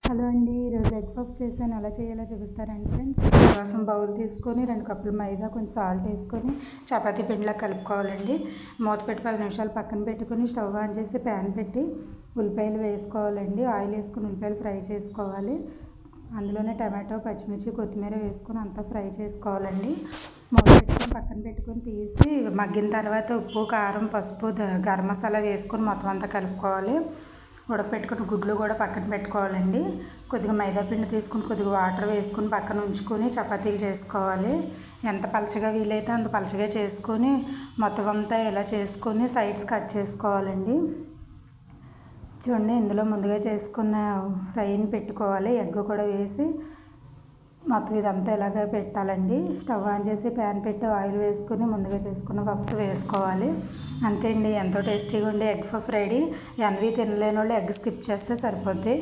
Hello అండి, ఈరోజు egg puff చేశాను. ఎలా చేయాలో చూపిస్తారండి ఫ్రెండ్స్. కోసం బౌల్ తీసుకొని 2 కప్పులు మైదా, కొంచెం సాల్ట్ వేసుకొని చపాతీ పిండిలా కలుపుకోవాలండి. మూత పెట్టి 10 నిమిషాలు పక్కన పెట్టుకొని స్టవ్ ఆన్ చేసి ప్యాన్ పెట్టి ఉల్లిపాయలు వేసుకోవాలండి. ఆయిల్ వేసుకొని ఉల్లిపాయలు ఫ్రై చేసుకోవాలి. అందులోనే టమాటో, పచ్చిమిర్చి, కొత్తిమీర వేసుకొని అంతా ఫ్రై చేసుకోవాలండి. మూత పెట్టుకొని పక్కన పెట్టుకొని తీసి మగ్గిన తర్వాత ఉప్పు, కారం, పసుపు, గరం మసాలా వేసుకొని మొత్తం అంతా కలుపుకోవాలి. ఉడకపెట్టుకుని గుడ్లు కూడా పక్కన పెట్టుకోవాలండి. కొద్దిగా మైదా పిండి తీసుకుని కొద్దిగా వాటర్ వేసుకుని పక్కన ఉంచుకొని చపాతీలు చేసుకోవాలి. ఎంత పలచగా వీలైతే అంత పలచగా చేసుకొని మొత్తం అంతా ఇలా చేసుకొని సైడ్స్ కట్ చేసుకోవాలండి. చూడండి, ఇందులో ముందుగా చేసుకున్న ఫ్రైని పెట్టుకోవాలి. ఎగ్ కూడా వేసి మొత్తం ఇదంతా ఇలాగే పెట్టాలండి. స్టవ్ ఆన్ చేసి ప్యాన్ పెట్టి ఆయిల్ వేసుకొని ముందుగా చేసుకున్న పఫ్స్ వేసుకోవాలి. అంతే అండి, ఎంతో టేస్టీగా ఉండే ఎగ్ పఫ్ రెడీ. ఎన్వి తినలేని వాళ్ళు ఎగ్ స్కిప్ చేస్తే సరిపోద్ది.